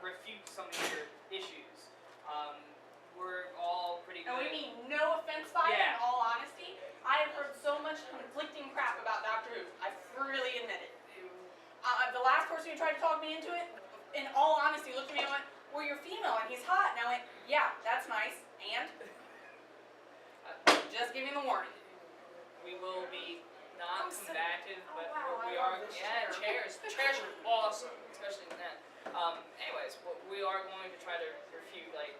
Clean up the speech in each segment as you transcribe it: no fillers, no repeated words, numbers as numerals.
refute some of your issues. We're all pretty good. And we mean no offense by it, in all honesty. I have heard so much conflicting crap about Doctor Who. I freely admit it. The last person who tried to talk me into it, in all honesty, looked at me and went, well, you're female and he's hot. And I went, yeah, that's nice. And? Just giving the warning. We will be not combative, but wow, we are. Yeah, chairs. Chairs are awesome, especially in that. Anyways, we are going to try to refute, like,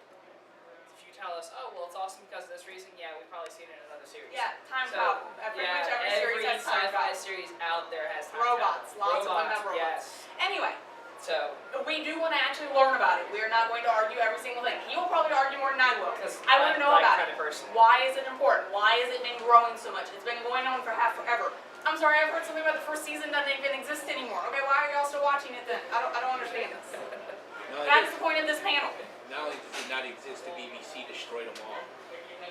if you tell us, oh, well, it's awesome because of this reason, yeah, we've probably seen it in another series. Yeah, time problem. Pretty much every series has time sci-fi problem. series out there has time robots. travel. Lots of them have robots. Yes. Anyway. So we do want to actually learn about it. We are not going to argue every single thing. He will probably argue more than I will. I want to know about it. Why is it important? Why has it been growing so much? It's been going on for forever. I'm sorry, I've heard something about the first season doesn't even exist anymore. Okay, why are y'all still watching it then? I don't understand this. That's the point of this panel. Not only does it not exist, the BBC destroyed them all.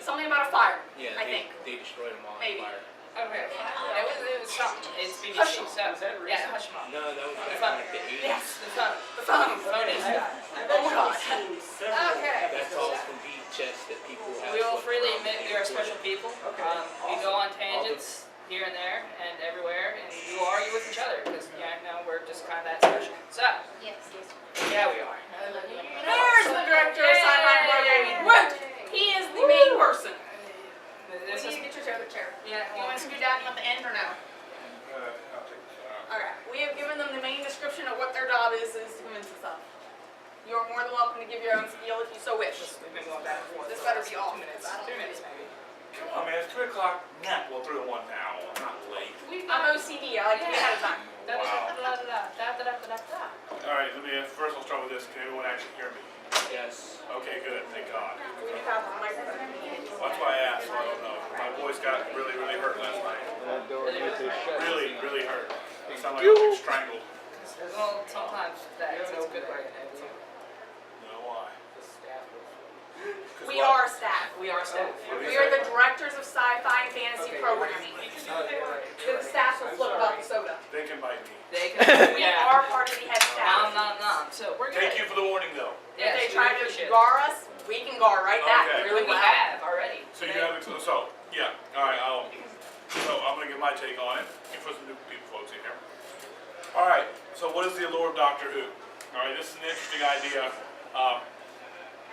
Something about a fire. Yeah, I think they destroyed them all. Maybe. On fire. Okay. It was something. It's BBC. Yeah, hush them up. No, that was like the 80s. Yes. The phone. The phone. The phone is that. Oh my god. Okay. That's all from VHS that people have. We will freely admit we are special people. We go on tangents here and there and everywhere, and you argue with each other because we're just kind of that special. So. Yes. Yeah, we are. There's the director of Sci-Fi programming. What? He is the main person. This you need to get your chair. Yeah. You want to scoot down at the end or no? I'll take this out. Okay. We have given them the main description of what their job is to convince us of. You are more than welcome to give your own spiel if you so wish. We've been going back and forth. This better be off. 2 minutes. I don't 2 minutes maybe. Come on, man. It's 3 o'clock. Nah, well, 3 to 1 now. I'm not late. I'm OCD. I like to be ahead of time. All right, first I'll start with this. Can everyone actually hear me? Yes. Okay, good. Thank God. We do have a microphone. That's why I asked, so I don't know. My voice got really, really hurt last night. Really, really hurt. It sounded like I was being strangled. Well, sometimes that's a good way. You know why? We are staff. We are staff. We are the directors of sci-fi and fantasy programming. The staff will flip about the soda. They can bite me. They can, We are part of the head staff. Nom. So we're good. Thank you for the warning, though. If they try to gar us, we can gar right back. Okay. Really We well. have already. So you have yeah. All right. So I'm gonna give my take on it. For some new people, folks in here. All right. So what is the allure of Doctor Who? All right. This is an interesting idea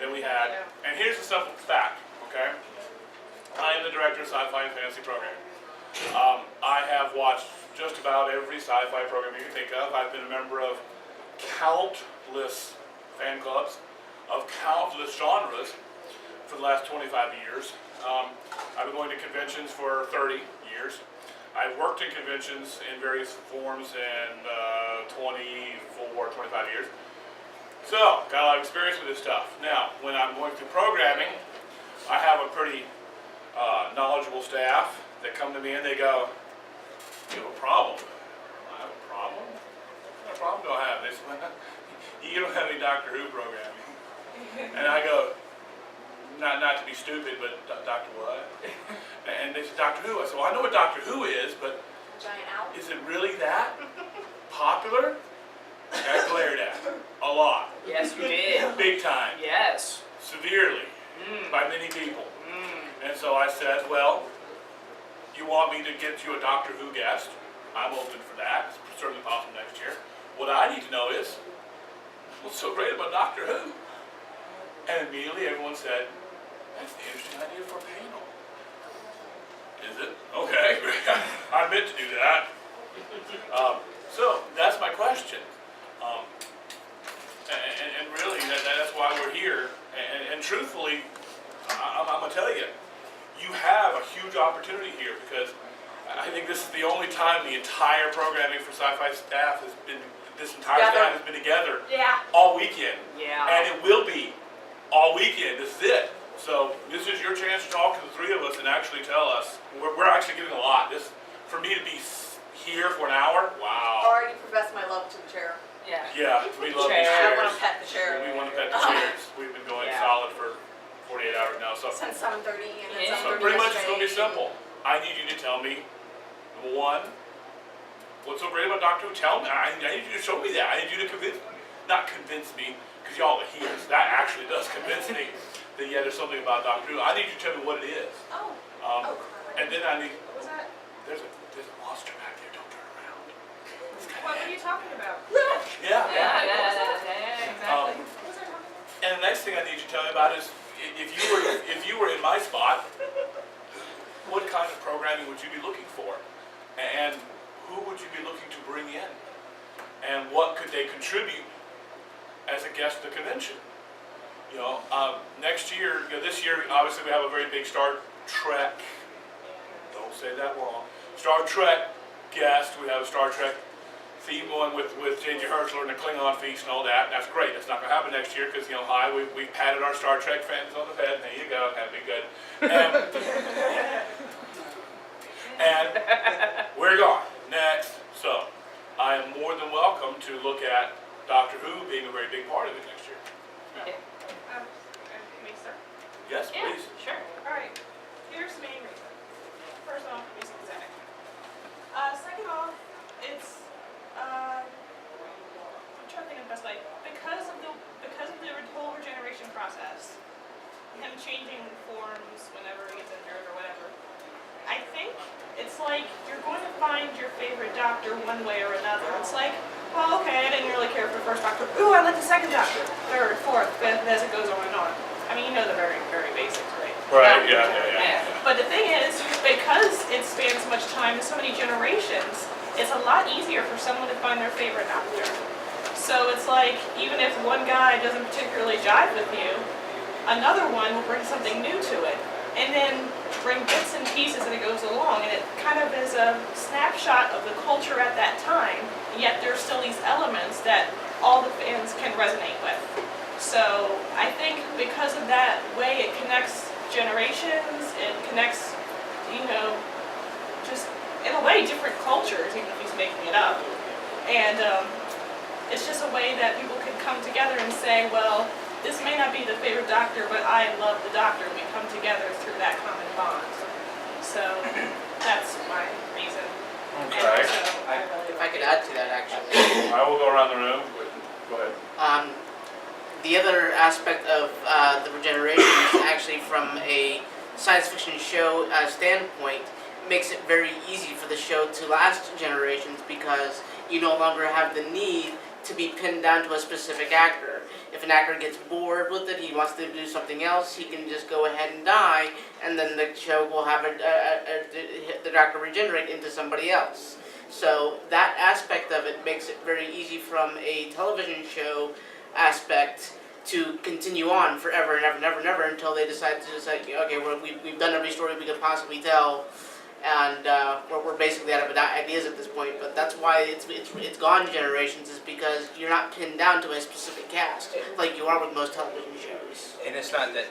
that we had. And here's the simple fact. Okay. I am the director of Sci-Fi and Fantasy Programming. I have watched just about every sci-fi program you can think of. I've been a member of countless fan clubs of countless genres for the last 25 years. I've been going to conventions for 30 years. I've worked in conventions in various forms in 25 years. So, got a lot of experience with this stuff. Now, when I'm going through programming, I have a pretty knowledgeable staff that come to me and they go, you have a problem. I have a problem? What kind of problem do I have? They say, you don't have any Doctor Who programming. And I go, not to be stupid, but Doctor what? And they said, Doctor Who. I said, well, I know what Doctor Who is, but Giant owl. is it really that popular? I glared at a lot. Yes, you did. Big time. Yes. Severely. By many people. And so I said, well, you want me to get you a Doctor Who guest? I'm open for that. It's certainly possible next year. What I need to know is, what's so great about Doctor Who? And immediately everyone said, that's the interesting idea for a panel. Is it? Okay. I meant to do that. So that's my question. And really, that's why we're here. And truthfully, I'm going to tell you, you have a huge opportunity here because I think this is the only time the entire programming for Sci-Fi staff has been, this entire staff has been together all weekend. Yeah. And it will be all weekend. This is it. So this is your chance to talk to the three of us and actually tell us. We're actually getting a lot. This, for me to be here for an hour, wow. I already professed my love to the chair. Yeah. Yeah, we love these I chairs. want to pet the chair. We want to pet the chairs. We've been going solid for 48 hours now. So Since 7:30 and then 7:30 so pretty much it's going to be yesterday. simple. I need you to tell me, number one, what's so great about Doctor Who? Tell me. I need you to show me that. I need you to not convince me, because y'all are here, so that actually does convince me that yeah, there's something about Dr. Who. I need you to tell me what it is. And then I need, What was that? there's a monster back there, don't turn around. What are you talking about? Yeah. Exactly. What was I talking about? And the next thing I need you to tell me about is, if you were in my spot, what kind of programming would you be looking for? And who would you be looking to bring in? And what could they contribute as a guest at the convention? You know, next year, this year, obviously we have a very big Star Trek, don't say that wrong, Star Trek guest. We have a Star Trek theme going with J.J. Herschler and the Klingon feast and all that. That's great. That's not going to happen next year because, you know, we've patted our Star Trek fans on the head. There you go. That'd be good. And we're gone. Next. So, I am more than welcome to look at Doctor Who being a very big part of it next year. Me, sir? Yes, Yeah, please. sure. Alright, here's the main reason. First off, it's pathetic. Second off, it's, I'm trying to think of the best way. Because of the whole regeneration process, him changing forms whenever he gets injured or whatever, I think it's like you're going to find your favorite Doctor one way or another. It's like, well, okay, I didn't really care for the first Doctor. Ooh, I like the second Doctor. Third, fourth, fifth, as it goes on and on. I mean, you know the very, very basics, right? Right, yeah. But the thing is, because it spans so much time and so many generations, it's a lot easier for someone to find their favorite Doctor. So it's like, even if one guy doesn't particularly jive with you, another one will bring something new to it. And then bring bits and pieces as it goes along. And it kind of is a snapshot of the culture at that time, yet there's still these elements that all the fans can resonate with. So I think because of that way, it connects generations, it connects, you know, just in a way different cultures, even if he's making it up. And it's just a way that people can come together and say, well, this may not be the favorite Doctor, but I love the Doctor, and we come together through that common bond. So that's my reason. Okay. And also, If I could add to that, actually. I will go around the room. Go ahead. The other aspect of the regeneration is actually from a science fiction show standpoint, makes it very easy for the show to last generations because you no longer have the need to be pinned down to a specific actor. If an actor gets bored with it, he wants to do something else, he can just go ahead and die, and then the show will have the Doctor regenerate into somebody else. So that aspect of it makes it very easy from a television show aspect to continue on forever and ever and ever and ever until they decide to just like, okay, we've done every story we could possibly tell, and we're basically out of ideas at this point. But that's why it's gone generations, is because you're not pinned down to a specific cast like you are with most television shows. And it's not that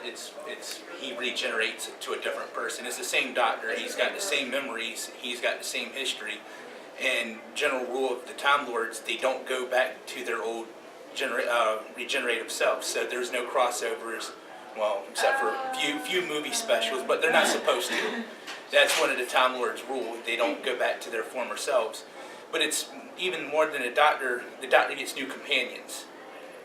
he regenerates to a different person. It's the same Doctor. He's got the same memories. He's got the same history. And general rule of the Time Lords, they don't go back to their old regenerative selves. So there's no crossovers. Well, except for a few movie specials, but they're not supposed to. That's one of the Time Lords' rule. They don't go back to their former selves. But it's even more than a Doctor. The Doctor gets new companions.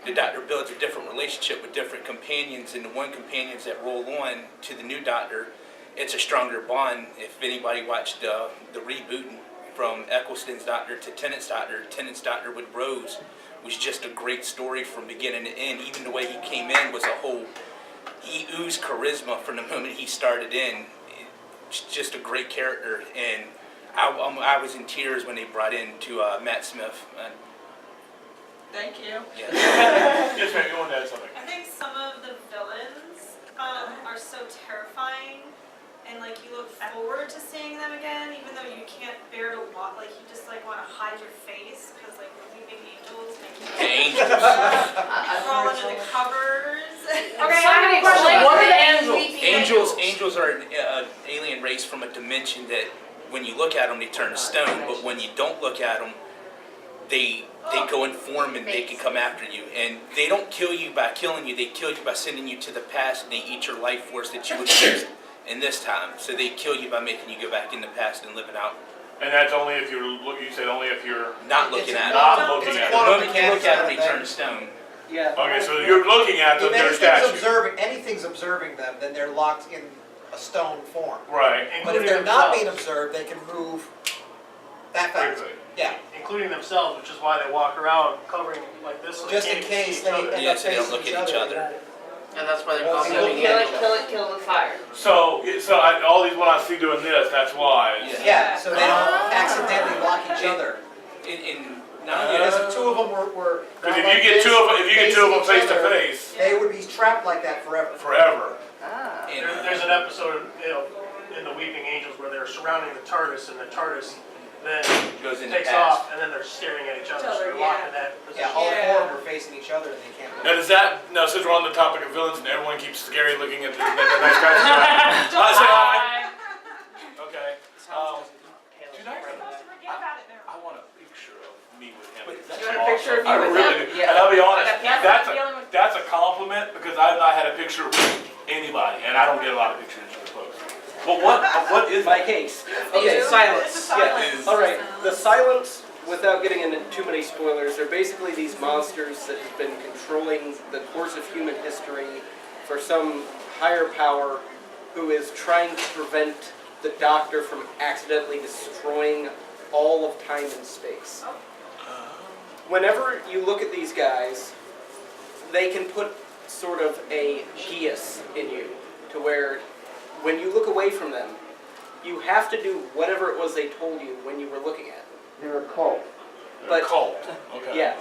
The Doctor builds a different relationship with different companions, and the one companions that roll on to the new Doctor, it's a stronger bond. If anybody watched the reboot from Eccleston's Doctor to Tennant's Doctor with Rose was just a great story from beginning to end. Even the way he came in was he oozed charisma from the moment he started in. Just a great character, and I was in tears when they brought in to Matt Smith. thank you. Yeah. Yes, ma'am, you want to add something? I think some of the villains are so terrifying, and like you look forward to seeing them again, even though you can't bear to walk. Like you just like want to hide your face because like weeping angels make you crawl under the covers. Okay, I have a question. Like What are the the angels? Angels are an alien race from a dimension that when you look at them, they turn to stone, but when you don't look at them, they go in form and they can come after you. And they don't kill you by killing you, they kill you by sending you to the past, and they eat your life force that you would use in this time. So they kill you by making you go back in the past and live it out. And that's only if you said only if you're Not looking at them. not looking The at it. moment you look at them, they turn to stone. Yeah. Okay, so you're looking at If their statue. anything's observing them, then they're locked in a stone form. Right. But if they're not being observed, they can move that fast. Quickly. Yeah, including themselves, which is why they walk around covering like this. So just they in can't case see they each other. end Yeah, up so they don't facing look at each other. And that's why they're Well, called see, living Kill it, angels. kill it, kill it with fire. So all these when I see doing this, that's why. Yeah. Yeah, so they don't accidentally lock each other. In Because if two of them were. Because if like you get this, two of them facing face each to other, face, they would be trapped like that forever. forever. Ah. There's an episode, in the Weeping Angels where they're surrounding the TARDIS, and the TARDIS then goes into takes past. off, and then they're staring at each other. So they're Yeah. locked in that position. Yeah, all Yeah. four of them are facing each other and they can't Now move. does that, now since we're on the topic of villains and everyone keeps scary looking at the nice guys. I say hi. Okay. Did I want a picture of me with him. Wait, that's You want a picture of you I with really him? do. And I'll be honest, That's that's a compliment because I've not had a picture with anybody and I don't get a lot of pictures with folks. But what is My that? case. Okay, Silence. Silence. All right. The Silence, without getting into too many spoilers, they're basically these monsters that have been controlling the course of human history for some higher power who is trying to prevent the Doctor from accidentally destroying all of time and space. Whenever you look at these guys, they can put sort of a geas in you to where when you look away from them, you have to do whatever it was they told you when you were looking at them. They're a cult. They're But- cult. Okay. Yeah.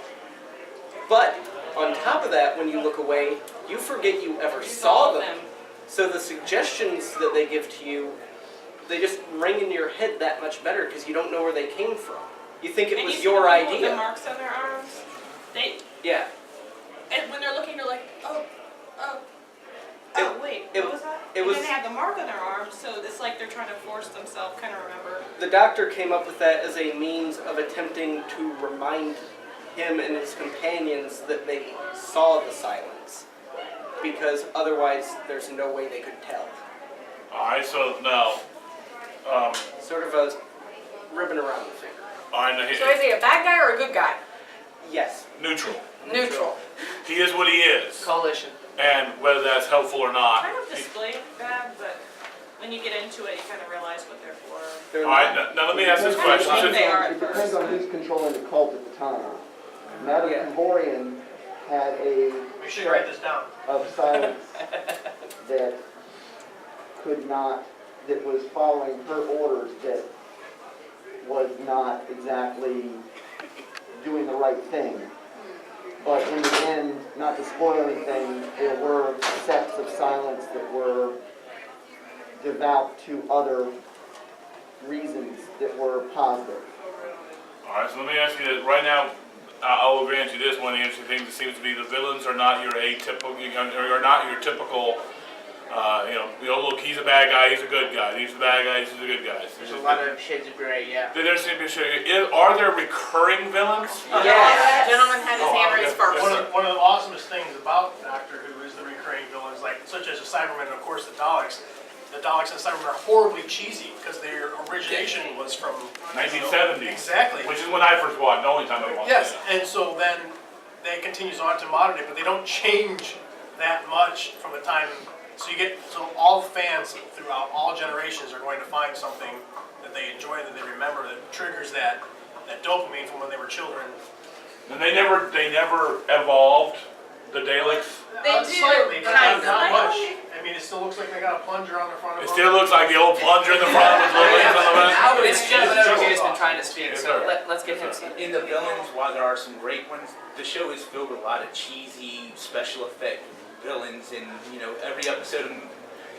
But on top of that, when you look away, you forget you ever saw them. So the suggestions that they give to you, they just ring in your head that much better because you don't know where they came from. You think it was your The idea. marks on their arms. Yeah. And when they're looking, they're like, oh, wait, it- what was that? it And was- then they have the mark on their arms, so it's like they're trying to force themselves, kind of remember. The Doctor came up with that as a means of attempting to remind him and his companions that they saw the silence. Because otherwise, there's no way they could tell. Alright, so now, Sort of a ribbon around the finger. alright, now So is he a bad guy or a good guy? Yes. neutral. Neutral. He is what he is. Coalition. And whether that's helpful or not. Kind of displayed bad, but when you get into it, you kind of realize what they're for. They're Alright, not- now let me ask this I question. think Since- they are at It depends first. on who's controlling the cult at the time. Madame Yeah. Tamborian had a We should write this down. of silence that that was following her orders that was not exactly doing the right thing. But in the end, not to spoil anything, there were sects of silence that were devout to other reasons that were positive. Alright, so let me ask you this. Right now, I'll grant you this, one of the interesting things, it seems to be the villains are not your atypical, or not your typical, look, he's a bad guy, he's a good guy, he's a bad guy, he's a good guy. There's a lot of shades of gray, yeah. There seem to be, are there recurring villains? Yes. Gentleman had his hand raised first. One of the awesomest things about Doctor Who is the recurring villains, like such as the Cybermen and of course the Daleks. The Daleks and Cybermen are horribly cheesy because their origination was from 1970. Exactly. Which is when I first watched, the only time I watched Yes, it. and so then that continues on to modern day, but they don't change that much from the time. So all fans throughout all generations are going to find something that they enjoy, that they remember, that triggers that dopamine from when they were children. And they never evolved, the Daleks. They do, Slightly, but kind not of. much. I mean, it still looks like they got a plunger on the front of It them. still looks like the old plunger in the front with little things on the back. It's Joe who's been trying to speak, Yes, so sir. let's get him to. In the villains, while there are some great ones, the show is filled with a lot of cheesy special effect villains. And every episode of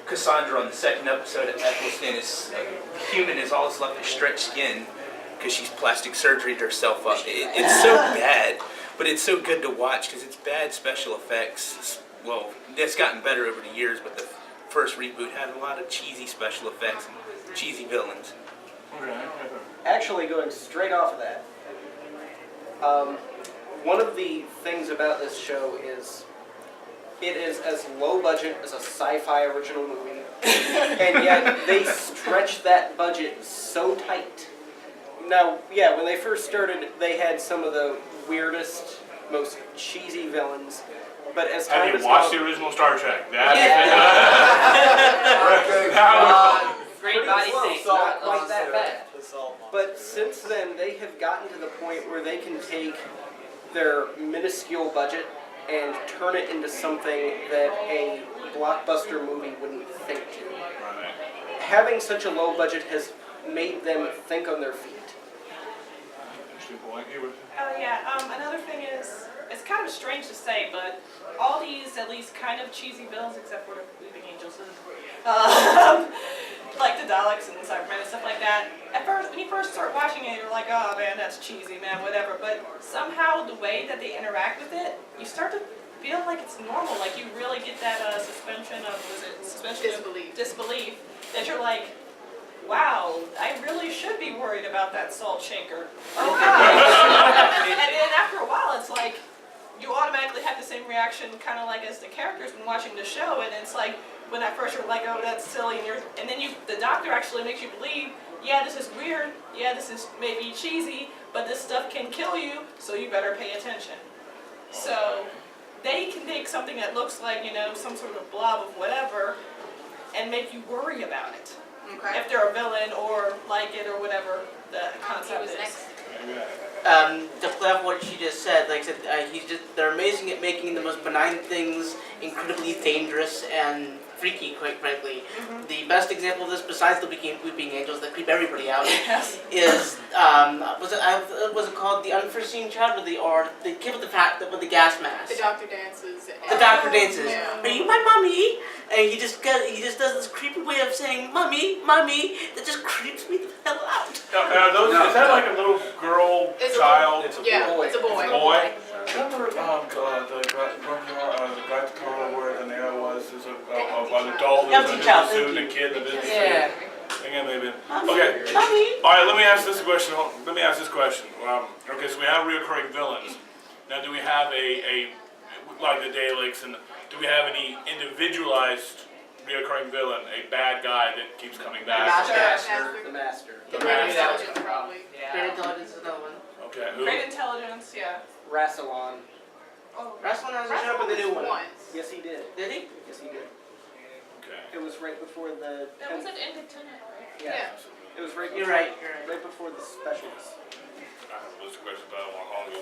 Cassandra on the second episode of Eccleston is human is all that's left is stretched skin because she's plastic surgeryed herself up. It's so bad, but it's so good to watch because it's bad special effects. Well, it's gotten better over the years, but the first reboot had a lot of cheesy special effects and cheesy villains. Actually, going straight off of that, one of the things about this show is it is as low budget as a sci-fi original movie, and yet they stretch that budget so tight. Now, yeah, when they first started, they had some of the weirdest most cheesy villains. But as Have time you has watched gone, the original Star Trek? That Great body close, thing. not Not quite that bad. The salt But since then, they have gotten to the point where they can take their minuscule budget and turn it into something that a blockbuster movie wouldn't think to. Right. Having such a low budget has made them think on their feet. Interesting point. You were- Oh yeah, another thing is, it's kind of strange to say, but all these at least kind of cheesy villains, except for the Weeping Angels, like the Daleks and the Cybermen and stuff like that. At first, when you first start watching it, you're like, oh man, that's cheesy, man, whatever. But somehow the way that they interact with it, you start to feel like it's normal. Like you really get that suspension of disbelief that you're like, wow, I really should be worried about that salt shaker. Okay. And then after a while, it's like you automatically have the same reaction, kind of like as the characters when watching the show. And it's like when at first you're like, oh, that's silly, and then the doctor actually makes you believe, yeah, this is weird, yeah, this is maybe cheesy, but this stuff can kill you, so you better pay attention. So they can take something that looks like, you know, some sort of blob of whatever, and make you worry about it. Okay. If they're a villain or like it or whatever the concept is. To play off what she just said, like I said, they're amazing at making the most benign things incredibly dangerous and freaky, quite frankly. Mm-hmm. The best example of this, besides the Weeping Angels that creep everybody out, Yes. is was it called The Unforeseen Child or the kid with the gas mask? The doctor dances. The doctor dances. Yeah. Are you my mommy? And he just does this creepy way of saying mommy, mommy, that just creeps me the hell out. Is that like a little girl, It's a child? It's a Yeah, boy. it's a boy. Boy? Remember the Guy Takara where the narrow was an adult with Empty a child, suit and thank a kid in the business Yeah. suit? Again, maybe. Mommy, Okay. mommy. All right, let me ask this question. Okay, so we have reoccurring villains. Now, do we have like the Daleks, and do we have any individualized reoccurring villain, a bad guy that keeps coming back? The master. The Great Master. Intelligence, probably. Great Intelligence is another one. Okay, who? Great intelligence, yeah. Rassilon. Oh, Wrestling has a show up with the new one. Yes, he did. Did he? Yes, he did. Okay. It was right before the. that was an independent, right? Yeah. It was right. You're before- right. Right before the specials. I have a list of questions, but I don't want to hog you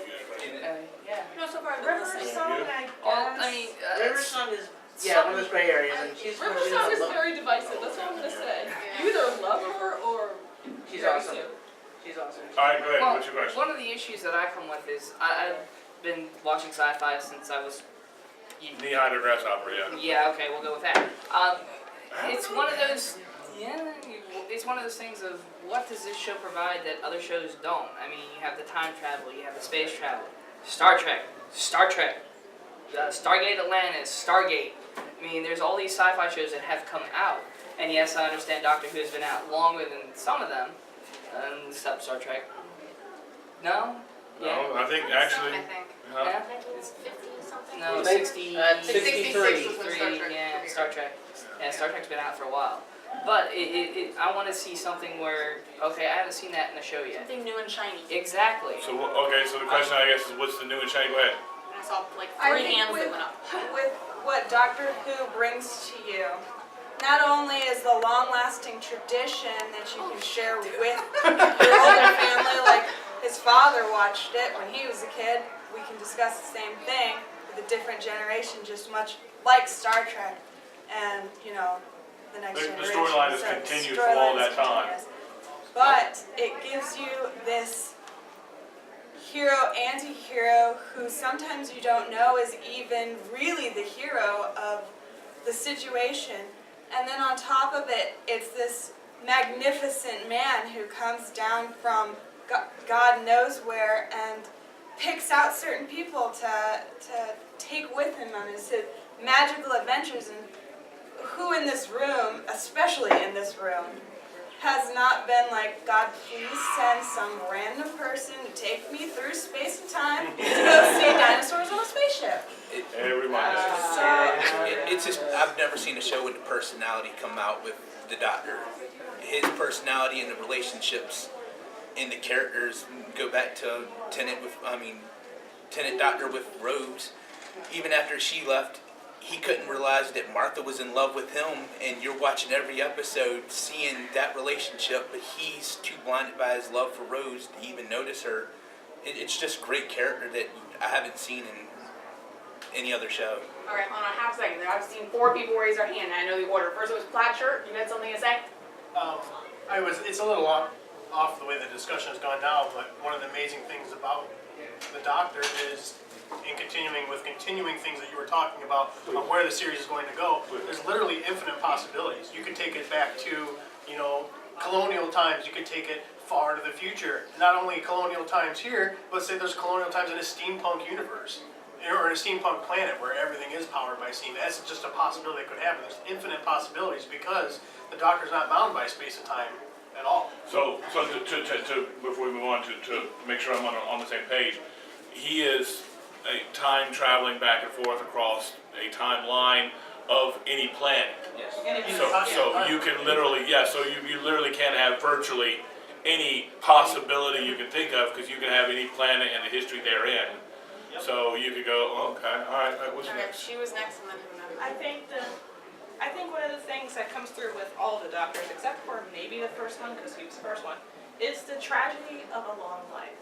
again. Yeah. No, so far, River River Song, I guess. Well, I mean, River Song is one of those gray areas, and she's Song is very divisive, that's what I'm gonna say. You either love her or she's very awesome. soon. She's awesome. All right, go ahead. Well, What's your question? one of the issues that I come with is I've been watching sci-fi since I was. Knee-high grasshopper, yeah. Yeah, okay, we'll go with that. It's one of those. Yeah, it's one of those things of what does this show provide that other shows don't? I mean, you have the time travel, you have the space travel, Star Trek, Stargate Atlantis, Stargate. I mean, there's all these sci-fi shows that have come out, and yes, I understand Doctor Who has been out longer than some of them, except Star Trek. No? No, I think actually. I think. Huh? Yeah? 50 something? No, I think- 60. 63. 66 was when Star Trek. Yeah, Star Trek. Yeah, Star Trek's been out for a while. But I want to see something where, okay, I haven't seen that in the show yet. Something new and shiny. Exactly. So the question I guess is, what's the new and shiny? Go ahead. I saw like I 3 think hands with- that went up. With what Doctor Who brings to you, not only is the long-lasting tradition that you can share with your older family, like his father watched it when he was a kid, we can discuss the same thing with a different generation, just much like Star Trek and, you know, the next The generation. storyline has So continued for all storyline is that time. continuous. But it gives you this hero, anti-hero, who sometimes you don't know is even really the hero of the situation. And then on top of it, it's this magnificent man who comes down from God knows where and picks out certain people to take with him on his magical adventures. And who in this room, especially in this room, has not been like, God, please send some random person to take me through space and time to go see dinosaurs on a spaceship? Everybody. It's just, I've never seen a show with the personality come out with the Doctor. His personality and the relationships and the characters go back to Tennant with, Lieutenant Doctor with Rose, even after she left, he couldn't realize that Martha was in love with him, and you're watching every episode seeing that relationship, but he's too blinded by his love for Rose to even notice her. It's just great character that I haven't seen in any other show. Okay, hold on a half second there. I've seen 4 people raise their hand, and I know the order. First it was plaid shirt. You had something to say? It's a little off the way the discussion has gone now, but one of the amazing things about the Doctor is, in continuing things that you were talking about on where the series is going to go, there's literally infinite possibilities. You could take it back to, colonial times. You could take it far into the future. Not only colonial times here, but say there's colonial times in a steampunk universe, or in a steampunk planet where everything is powered by steam. That's just a possibility that could happen. There's infinite possibilities because the Doctor's not bound by space and time at all. So to before we move on to make sure I'm on the same page, he is time traveling back and forth across a timeline of any planet. Yes. So you can literally, so you literally can have virtually any possibility you can think of, because you can have any planet and the history therein. Yep. So you could go, okay, all right, what's next? She was next, and then him. I think one of the things that comes through with all the Doctors, except for maybe the first one, because he was the first one, is the tragedy of a long life.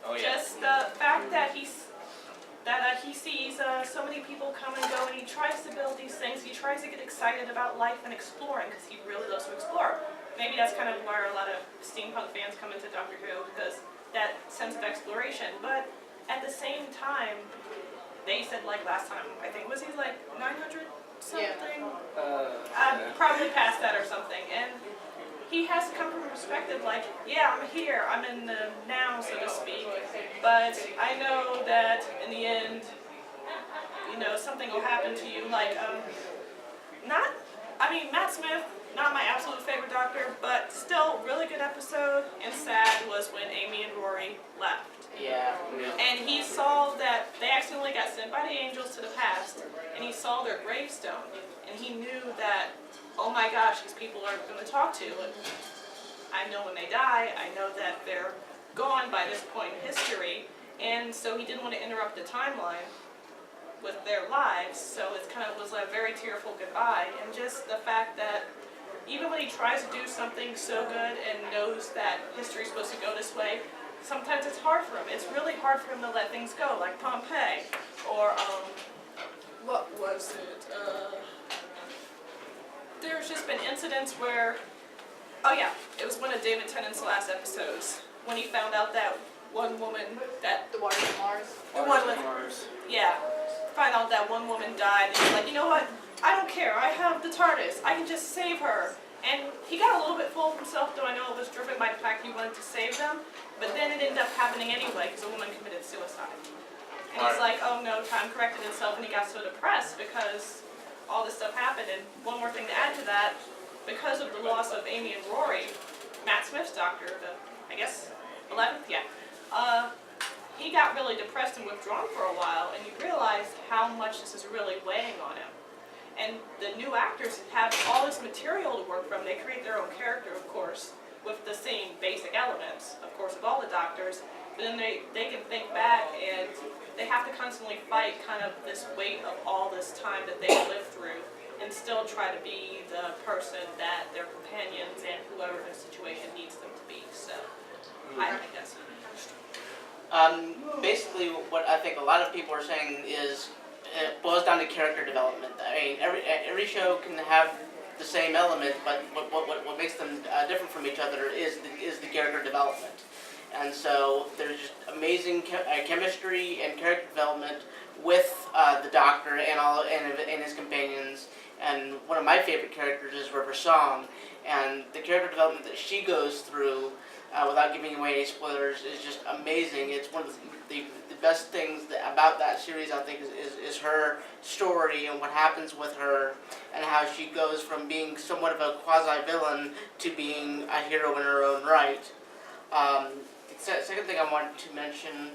Oh yeah. Just the fact that he sees so many people come and go, and he tries to build these things. He tries to get excited about life and exploring, because he really loves to explore. Maybe that's kind of where a lot of steampunk fans come into Doctor Who, because that sense of exploration. But at the same time, they said, like last time, I think, was he like 900 something? Probably past that or something. And he has to come from a perspective like, yeah, I'm here, I'm in the now, so to speak, but I know that in the end, something will happen to you. Like, Matt Smith, not my absolute favorite Doctor, but still really good episode, and sad was when Amy and Rory left. Yeah. And he saw that they accidentally got sent by the angels to the past, and he saw their gravestone, and he knew that, oh my gosh, these people are going to talk to, and I know when they die, I know that they're gone by this point in history, and so he didn't want to interrupt the timeline with their lives, so it kind of was a very tearful goodbye, and just the fact that even when he tries to do something so good and knows that history's supposed to go this way, sometimes it's hard for him. It's really hard for him to let things go, like Pompeii, or, what was it, there's just been incidents where, oh yeah, it was one of David Tennant's last episodes, when he found out that one woman, that, The Water of Mars. the one with, yeah, find out that one woman died, and he's like, you know what, I don't care, I have the TARDIS, I can just save her. And he got a little bit full of himself, though I know it was driven by the fact he wanted to save them, but then it ended up happening anyway, because a woman committed suicide. And he's like, oh no, time corrected itself, and he got so depressed because all this stuff happened. And one more thing to add to that, because of the loss of Amy and Rory, Matt Smith's Doctor, I guess 11th, yeah, he got really depressed and withdrawn for a while, and he realized how much this is really weighing on him. And the new actors have all this material to work from. They create their own character, of course, with the same basic elements, of course, of all the Doctors, but then they can think back, and they have to constantly fight kind of this weight of all this time that they lived through, and still try to be the person that their companions and whoever the situation needs them to be. So, I think that's Basically, what I think a lot of people are saying is it boils down to character development. I mean, every show can have the same element, but what makes them different from each other is the character development. And so there's just amazing chemistry and character development with the Doctor and his companions. And one of my favorite characters is River Song, and the character development that she goes through, without giving away any spoilers, is just amazing. It's one of the best things about that series, I think, is her story and what happens with her, and how she goes from being somewhat of a quasi-villain to being a hero in her own right. Second thing I wanted to mention,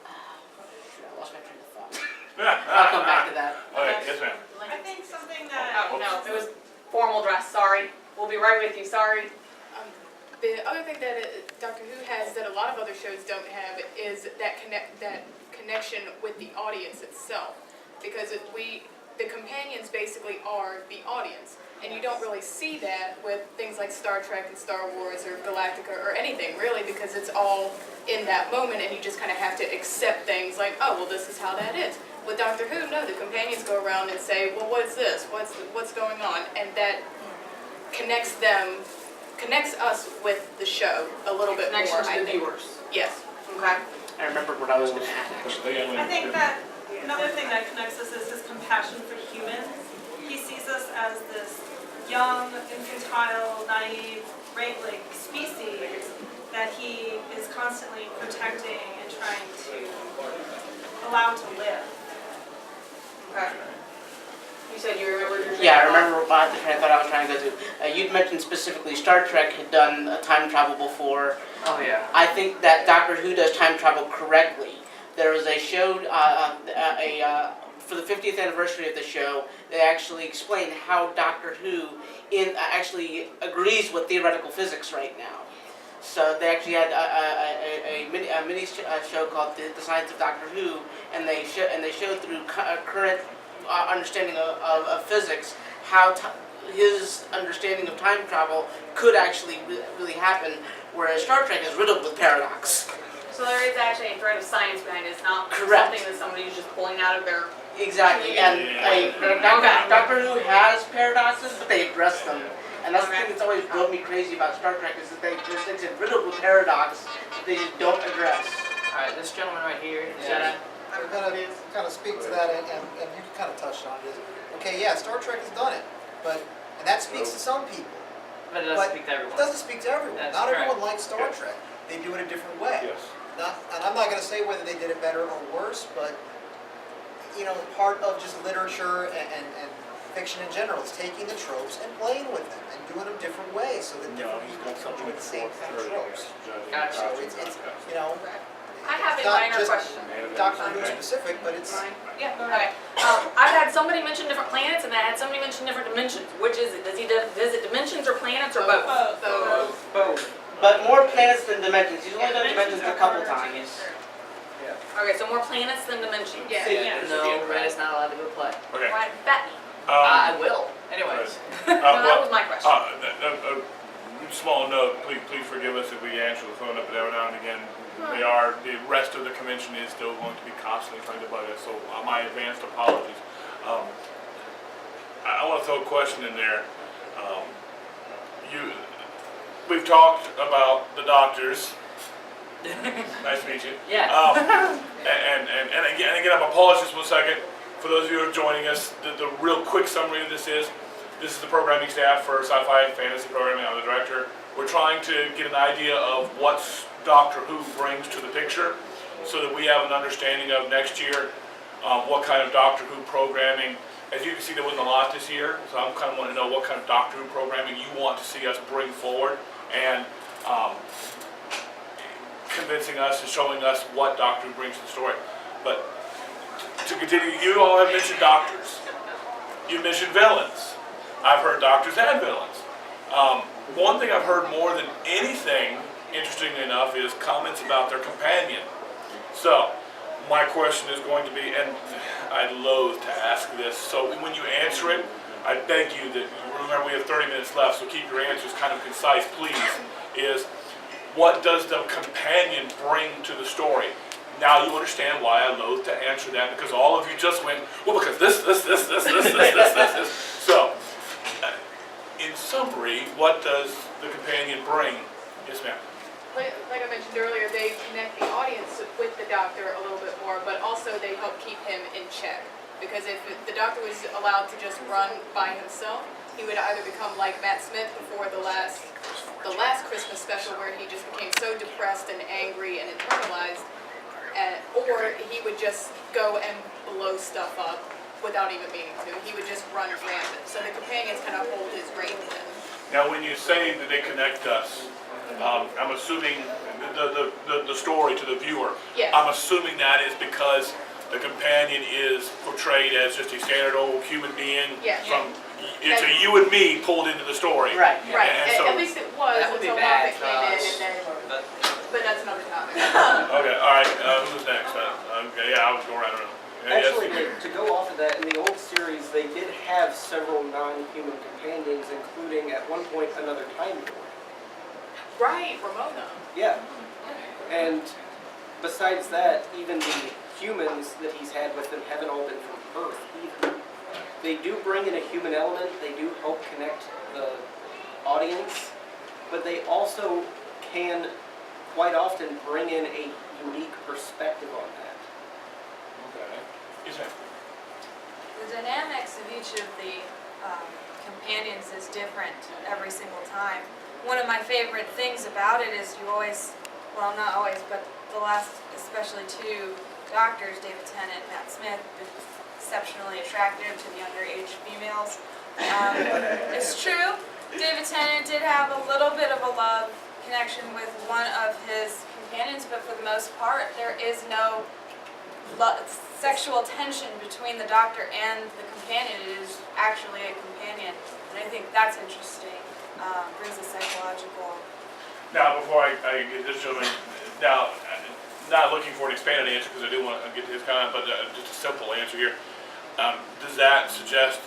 I lost my train of thought. I'll come back to that. Okay, yes ma'am. I think something that... Oh, no, it was formal dress, sorry. We'll be right with you, sorry. The other thing that Doctor Who has that a lot of other shows don't have is that connection with the audience itself, because the companions basically are the audience, and you don't really see that with things like Star Trek and Star Wars or Galactica or anything really, because it's all in that moment, and you just kind of have to accept things like, oh, well, this is how that is. With Doctor Who, no, the companions go around and say, well, what's this? What's going on? And that connects us with the show a little bit more, Connection to I the think. viewers. Yes. Okay. I remember what I was going to add, actually. I think that another thing that connects us is his compassion for humans. He sees us as this young, infantile, naive, like species that he is constantly protecting and trying to allow to live. Okay. You said you remember your Yeah, I remember the train I thought I was trying to go to. You'd mentioned specifically Star Trek had done time travel before. Oh yeah. I think that Doctor Who does time travel correctly. There was a show, for the 50th anniversary of the show, they actually explained how Doctor Who actually agrees with theoretical physics right now. So they actually had a mini show called The Science of Doctor Who, and they showed through current understanding of physics how his understanding of time travel could actually really happen, whereas Star Trek is riddled with paradox. So there is actually a thread of science behind it. It's not Correct. something that somebody's just pulling out of their... Exactly, and Doctor Who has paradoxes, but they address them. And that's the thing that's always drove me crazy about Star Trek, is that it's riddled with paradox that they just don't address. Alright, this gentleman right here, I'm going to kind of speak to that, and you kind of touched on it. Okay, yeah, Star Trek has done it, and that speaks to some people. But it doesn't speak to everyone. It doesn't speak to everyone. That's Not correct. everyone likes Star Trek. They do it a different way. Yes. And I'm not going to say whether they did it better or worse, but part of just literature and fiction in general is taking the tropes and playing with them and doing them different ways so that different people come to the same kind of tropes. Gotcha. So it's I have a not minor just question. Doctor Who specific, but it's Yeah, okay. I've had somebody mention different planets, and I had somebody mention different dimensions. Which is it? Does he visit dimensions or planets or both? Both. But more planets than dimensions. He's only done dimensions a couple times. Okay, so more planets than dimensions. Yeah. No, Red is not allowed to go play. Okay. Right, bet me. I will. Anyways. No, that was my question. A small note, please forgive us if we answer the phone up every now and again. The rest of the convention is still going to be constantly trying to bug us, so my advanced apologies. I want to throw a question in there. We've talked about the doctors. Nice to meet you. Yeah. And again, I'm apologies just 1 second. For those of you who are joining us, the real quick summary of this is the programming staff for Sci-Fi and Fantasy Programming. I'm the director. We're trying to get an idea of what Doctor Who brings to the picture so that we have an understanding of next year what kind of Doctor Who programming. As you can see, there wasn't a lot this year, so I'm kind of wanting to know what kind of Doctor Who programming you want to see us bring forward, and convincing us and showing us what Doctor Who brings to the story. But to continue, you all have mentioned doctors. You mentioned villains. I've heard doctors and villains. One thing I've heard more than anything, interestingly enough, is comments about their companion. So, my question is going to be, and I loathe to ask this, so when you answer it, I beg you that, remember we have 30 minutes left, so keep your answers kind of concise, please, is what does the companion bring to the story? Now you understand why I loathe to answer that, because all of you just went, well, because this. So, in summary, what does the companion bring? Yes, ma'am. Like I mentioned earlier, they connect the audience with the Doctor a little bit more, but also they help keep him in check. Because if the Doctor was allowed to just run by himself, he would either become like Matt Smith before the last Christmas special, where he just became so depressed and angry and internalized, or he would just go and blow stuff up without even meaning to. He would just run rampant. So the companions kind of hold his reins in. Now, when you say that they connect us, I'm assuming the story to the viewer. Yes. I'm assuming that is because the companion is portrayed as just a standard old human being Yes. from it's a you and me pulled into the story. Right. Right, And so- at least it was That would be until bad Moffat for came in us. and then, But but that's another topic. Okay, all right. Who's next? Okay, yeah, I was going around. Yeah, yes. Actually, to go off of that, in the old series, they did have several non-human companions, including at one point another Time Lord. Right, Ramona. Yeah. And besides that, even the humans that he's had with him haven't all been from Earth either. They do bring in a human element, they do help connect the audience, but they also can quite often bring in a unique perspective on that. Okay. You say? The dynamics of each of the companions is different every single time. One of my favorite things about it is you always, well, not always, but the last, especially two doctors, David Tennant and Matt Smith, exceptionally attractive to the underage females. It's true, David Tennant did have a little bit of a love connection with one of his companions, but for the most part, there is no sexual tension between the doctor and the companion. It is actually a companion, and I think that's interesting. Brings a psychological. Now, before I get this gentleman, now, not looking for an expanded answer because I do want to get to his comment, but just a simple answer here. Does that suggest,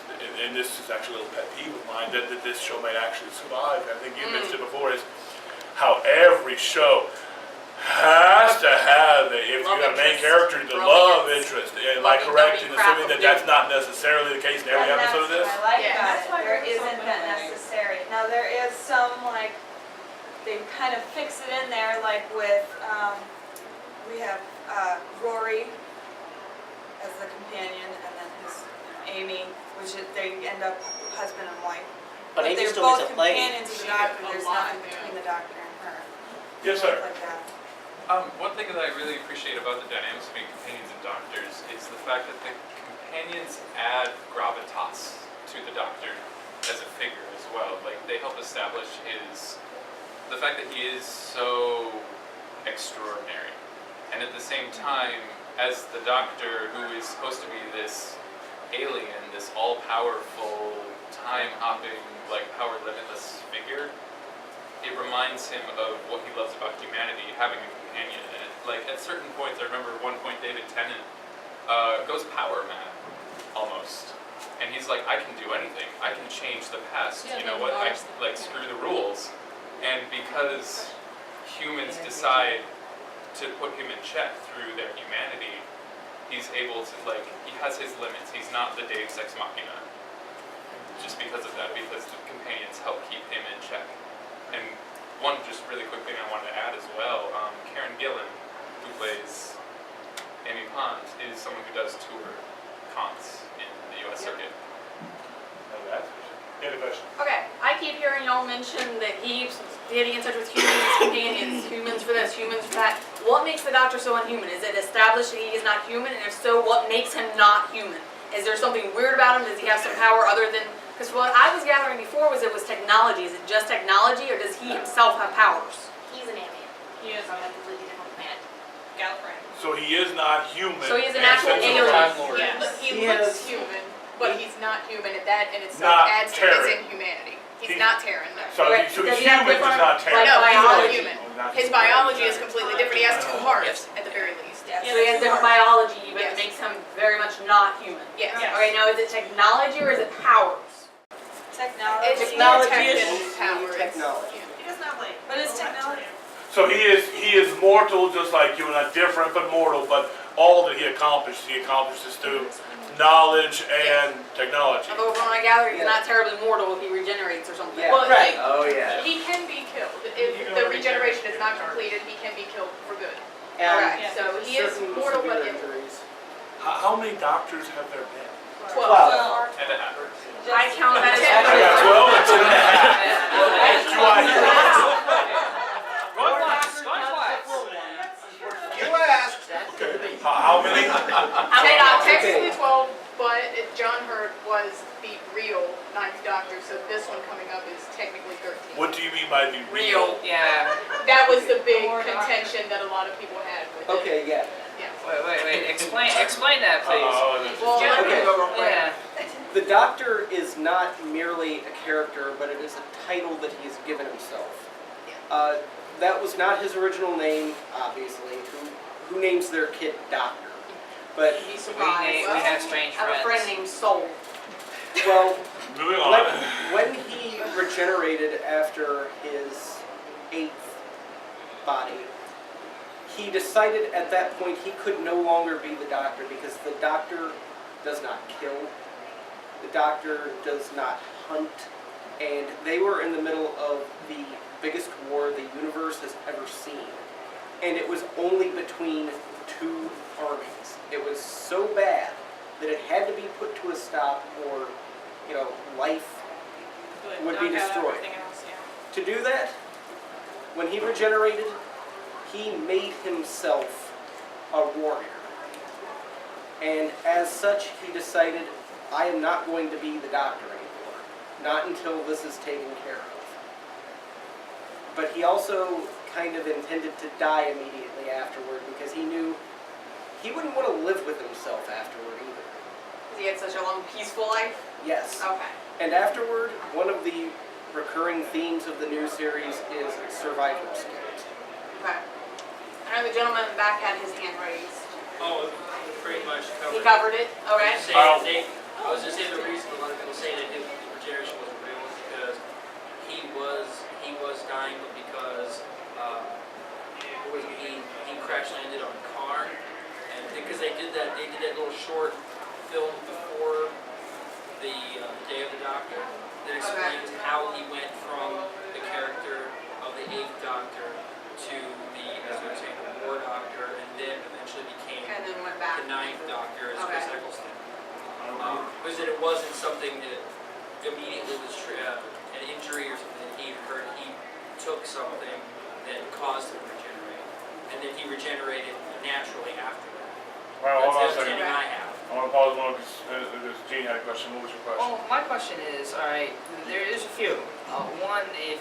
and this is actually a little pet peeve of mine, that this show might actually survive? I think you mentioned it before, is how every show has to have, if you got a main character, the love interest. Am I correct in assuming that that's not necessarily the case in every episode of this? I like Yeah. about it. There isn't that necessary. Now there is some like they kind of fix it in there, like with we have Rory as the companion, and then his Amy, which is, they end up husband and wife. But Amy they're still both gets a play. companions of the doctor. There's nothing between the doctor and her. Yes, sir. Like that. One thing that I really appreciate about the dynamics between companions and doctors is the fact that the companions add gravitas to the doctor as a figure as well. Like, they help establish the fact that he is so extraordinary. And at the same time, as the doctor, who is supposed to be this alien, this all-powerful, time-hopping, like, power-limitless figure, it reminds him of what he loves about humanity, having a companion in it. Like, at certain points, I remember at one point David Tennant goes power mad, almost. And he's like, I can do anything. I can change the past. Yeah, you know like what? I, Mars. like, screw the rules. And because humans decide to put him in check through their humanity, he's able to, like, he has his limits. He's not the Deus Ex Machina. Just because of that, because the companions help keep him in check. And one just really quick thing I wanted to add as well, Karen Gillan, who plays Amy Pond, is someone who does tour cons in the US circuit. Any question? Okay, I keep hearing y'all mention that he's getting in touch with humans, companions, humans for this, humans for that. What makes the doctor so unhuman? Is it established that he is not human? And if so, what makes him not human? Is there something weird about him? Does he have some power other than... Because what I was gathering before was it was technology. Is it just technology, or does he himself have powers? He's an alien. He is on a completely different planet. Gallifreyan. So he is not human. So he's an and actual since- alien. Yes. He He looks is- human, but he's not human, and that in Not itself adds to Terran. his inhumanity. He's He's- not Terran, no. So, Right. so Does he's he have human, just different, not Terran. No, he's not biology? human. Oh, not His human. biology is completely different. He has two hearts, at the very least. Yes. So he has different biology, but Yes. it makes him very much not human. Yes. Yes. Okay, now is it technology or is it powers? Technology. It's Technology detective is powers. technology. He doesn't have like. But it's technology. So he is mortal, just like you and I, different but mortal. But all that he accomplishes through knowledge and technology. Although from what I gather, he's not terribly mortal if he regenerates or something. Yeah. Well, Right. Oh, yeah. he can be killed. If the regeneration is not completed, he can be killed for good. And Alright, so he is certain mortal but severe ill. injuries. How many doctors have there been? 12. And a half. I count that as I got 12 and 2 and a half. Do You asked. How many? I mean, technically 12, but John Hurt was the real 9th Doctor, so this one coming up is technically 13. What do you mean by the Real, yeah. That was the big contention that a lot of people had with it. Okay, yeah. Yeah. Wait, explain that, please. Oh, Well, let me Okay. go real quick. Yeah. The Doctor is not merely a character, but it is a title that he has given himself. That was not his original name, obviously. Who names their kid Doctor? But You'd be surprised. We have strange I have a friends. friend named Soul. well, Moving on. when he regenerated after his 8th body, he decided at that point he could no longer be the Doctor because the Doctor does not kill, the Doctor does not hunt, and they were in the middle of the biggest war the universe has ever seen. And it was only between 2 armies. It was so bad that it had to be put to a stop or, life would be destroyed. To do that, when he regenerated, he made himself a warrior. And as such, he decided, I am not going to be the Doctor anymore. Not until this is taken care of. But he also kind of intended to die immediately afterward because he knew he wouldn't want to live with himself afterward either. Because he had such a long, peaceful life? Yes. Okay. And afterward, one of the recurring themes of the new series is survivor's guilt. Okay. I know the gentleman in the back had his hand raised. Oh, pretty much covered. He covered it? Okay. I was just saying the reason a lot of people say that his regeneration wasn't real was because he was dying, but because he crash landed on a car, and because they did that little short film before the Day of the Doctor that explains how he went from the character of the 8th Doctor to the, as we were saying, the War Doctor, and then eventually became the 9th Doctor as Chris Eccleston. Was that it wasn't something that immediately was an injury or something that he heard. He took something that caused him to regenerate, and then he regenerated naturally after that. Well, hold on a That's the second. understanding I have. I want to pause one because Gene had a question. What was your question? Well, my question is, alright, there is a few. One, if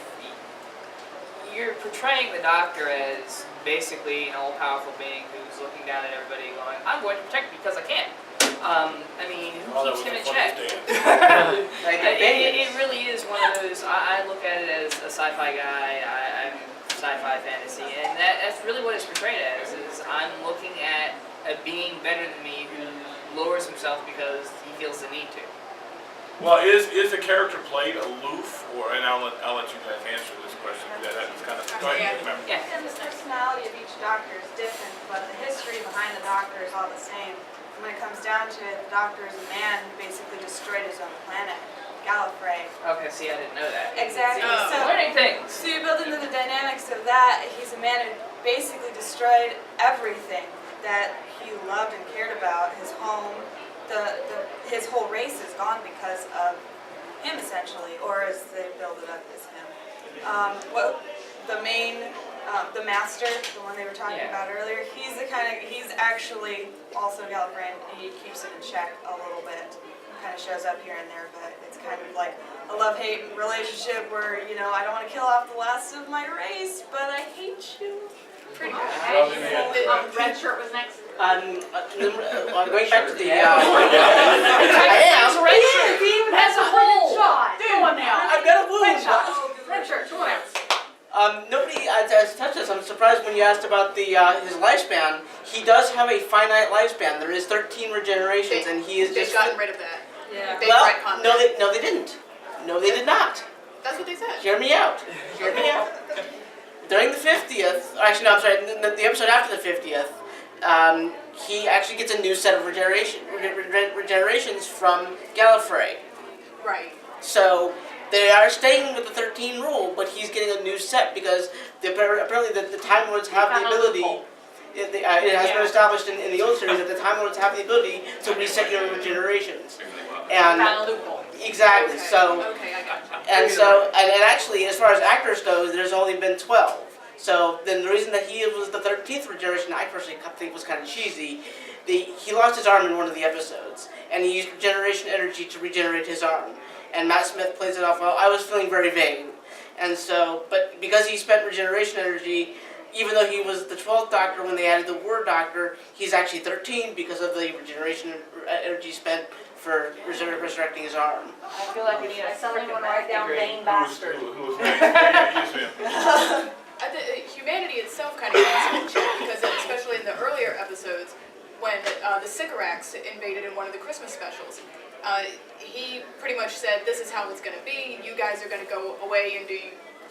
you're portraying the Doctor as basically an all-powerful being who's looking down at everybody going, I'm going to protect you because I can. I mean, who keeps him in check? It really is one of those, I look at it as a sci-fi guy, I'm sci-fi fantasy, and that's really what it's portrayed as, is I'm looking at a being better than me who lowers himself because he feels the need to. Well, is the character played aloof, and I'll let you guys answer this question. That's kind of. Go ahead. Yeah. And the personality of each Doctor is different, but the history behind the Doctor is all the same. And when it comes down to it, the Doctor is a man who basically destroyed his own planet, Gallifrey. Okay, see, I didn't know that. Exactly. So learning things. So you build into the dynamics of that. He's a man who basically destroyed everything that he loved and cared about. His home, his whole race is gone because of him, essentially, or as they build it up as him. The Master, the one they were talking about earlier, he's actually also Gallifreyan. He keeps it in check a little bit. Kind of shows up here and there, but it's kind of like a love-hate relationship where, I don't want to kill off the last of my race, but I hate you. Pretty much. Red shirt was next. Going back to the. It's a red shirt. He even has a hole. Come on now. I've got a wound. Red shirt. Come on. Nobody has touched this. I'm surprised when you asked about his lifespan. He does have a finite lifespan. There is 13 regenerations, and he is just. They've gotten rid of that. Yeah. Well, no, they didn't. No, they did not. That's what they said. Hear me out. Hear me out. During the 50th, actually no, I'm sorry, the episode after the 50th, he actually gets a new set of regenerations from Gallifrey. Right. So they are staying with the 13 rule, but he's getting a new set because apparently the Time Lords have the ability. It has been established in the old series that the Time Lords have the ability to reset your regenerations. And Found a loophole. exactly. Okay. So. Okay, I got you. And actually, as far as actors go, there's only been 12. So then the reason that he was the 13th regeneration, I personally think was kind of cheesy. He lost his arm in one of the episodes, and he used regeneration energy to regenerate his arm. And Matt Smith plays it off well. I was feeling very vain. And so, but because he spent regeneration energy, even though he was the 12th Doctor when they added the War Doctor, he's actually 13 because of the regeneration energy spent for resurrecting his arm. I feel like we need a freaking write down Bane bastard. Who was next? Yes, ma'am. Humanity itself kind of gets in check because, especially in the earlier episodes, when the Sycorax invaded in one of the Christmas specials, he pretty much said, "This is how it's going to be. You guys are going to go away and do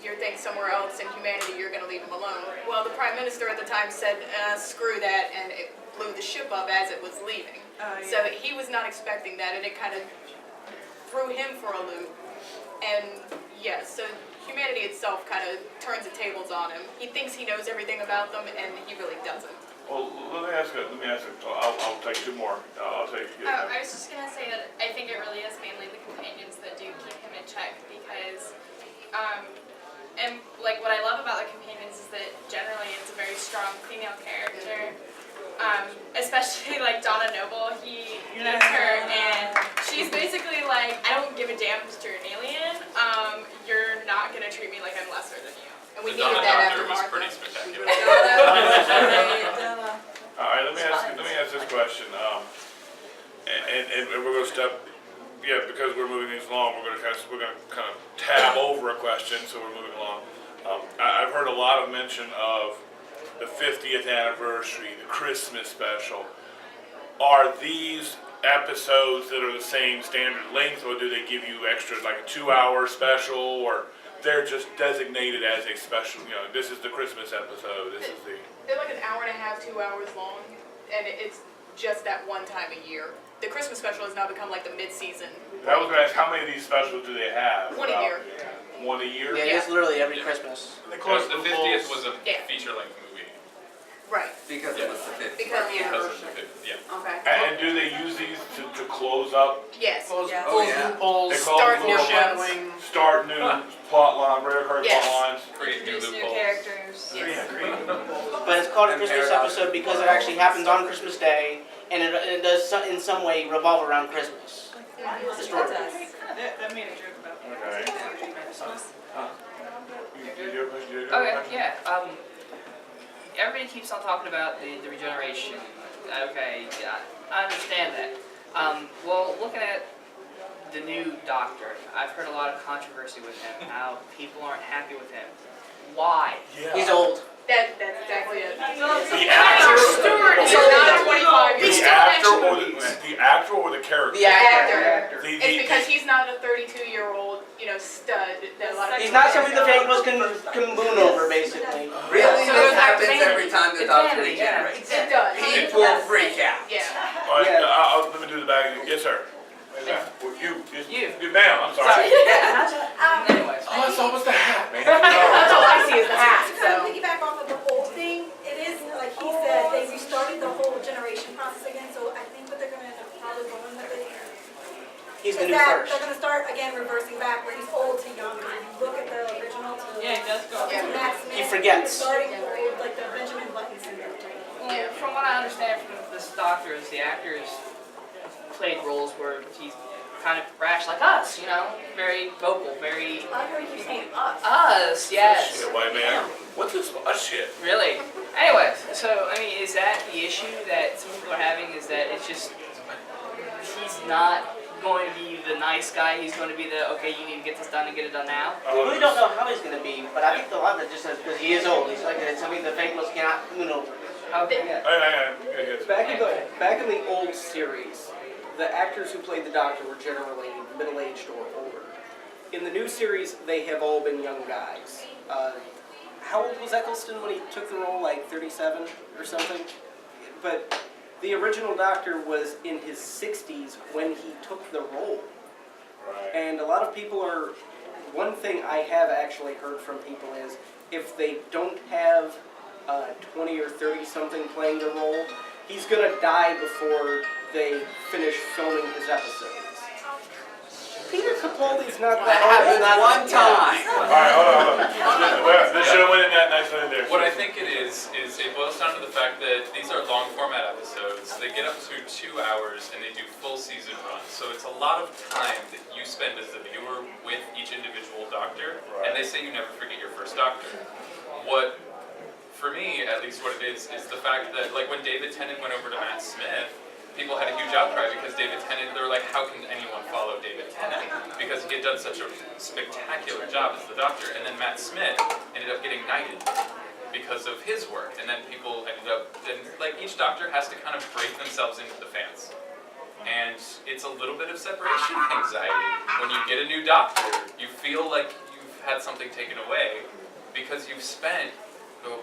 your thing somewhere else, and humanity, you're going to leave them alone." Well, the Prime Minister at the time said, "Screw that," and it blew the ship up as it was leaving. So he was not expecting that, and it kind of threw him for a loop. And yeah, so humanity itself kind of turns the tables on him. He thinks he knows everything about them, and he really doesn't. Well, let me ask it. I'll take two more. I'll take. I was just gonna say that I think it really is mainly the companions that do keep him in check because, and like what I love about the companions is that generally it's a very strong female character. Especially like Donna Noble, he meets her and she's basically like, I don't give a damn if you're an alien, you're not gonna treat me like I'm lesser than you. And we needed that after Martha. Pretty spectacular. All right, let me ask this question. And we're gonna step. Yeah, because we're moving things along, we're gonna kind of tab over a question, so we're moving along. I've heard a lot of mention of the 50th anniversary, the Christmas special. Are these episodes that are the same standard length, or do they give you extra, like a 2-hour special, or they're just designated as a special, you know, this is the Christmas episode, this is the... They're like an hour and a half, 2 hours long, and it's just that one time a year. The Christmas special has now become like the mid-season. I was going to ask, how many of these specials do they have? One a year. One a year? Yeah, it's literally every Christmas. Because the 50th was a feature-length movie. Right. Because it was the 50th. Because of the Because of anniversary. the 50th, yeah. Okay. And do they use these to close up? Yes. Close Yes. loopholes, They call Start them new foreshadowing, ones. start new plot line, recurring Yes. plot lines. Create new Introduce new loopholes. characters. Yes. But it's called a And Christmas paradox. episode because it actually happens on Christmas Day, and it does in some way revolve around Christmas. The story. That made a joke about Okay. Christmas. Okay, yeah. Everybody keeps on talking about the regeneration. Okay, yeah, I understand that. Well, looking at the new Doctor, I've heard a lot of controversy with him. How people aren't happy with him. Why? Yeah. He's old. That's exactly it. The actor, Stewart is not 25 years old. the actor or the character? The actor. It's because he's not a 32-year-old, stud that a lot of He's people not think something the of. fans can moon over, basically. Really? So This it's like happens vanity. every time the It's Doctor vanity, yeah. regenerates. It does. People freak out. Yeah. All right, let me do the back. Yes, sir. You, ma'am. I'm sorry. Anyways. All I saw was the hat, man. That's all I see is the hat. To kind of piggyback off of the whole thing, it is, like he said, they restarted the whole generation process again, so I think what they're gonna end up probably going with it He's is the new that first. they're gonna start again reversing back where he's old to young. If you look at the original to Yeah, it does go. to Matt Smith, He forgets. he's starting old, like the Benjamin Button syndrome. Yeah, from what I understand from this Doctor is the actors played roles where he's kind of brash like us, very vocal, very... I heard you saying us. Us, yes. Shit, white man. What's this shit? Really? Anyways, so, is that the issue that some people are having, is that it's just, he's not going to be the nice guy, he's going to be the, okay, you need to get this done and get it done now? We really don't know how he's going to be, but I think a lot of it just says because he is old. He's like, it's something the faithless cannot moon over. Okay, yeah. Back in the old series, the actors who played the Doctor were generally middle-aged or older. In the new series, they have all been young guys. How old was Eccleston when he took the role? Like 37 or something? But the original Doctor was in his 60s when he took the role. Right. And a lot of people are... One thing I have actually heard from people is if they don't have 20 or 30-something playing the role, he's going to die before they finish filming his episodes. Peter Capaldi's not that happened one time. Alright, hold on. This should have went in that nice one there. What I think it is it boils down to the fact that these are long format episodes. They get up to 2 hours and they do full season runs. So it's a lot of time that you spend as the viewer with each individual Doctor. And they say you never forget your first Doctor. What, for me, at least what it is the fact that, like when David Tennant went over to Matt Smith, people people had a huge outcry because David Tennant, they were like, how can anyone follow David Tennant? Because he had done such a spectacular job as the Doctor. And then Matt Smith ended up getting knighted because of his work. And then people ended up, and like each Doctor has to kind of break themselves into the fans. And it's a little bit of separation anxiety. When you get a new Doctor, you feel like you've had something taken away because you've spent,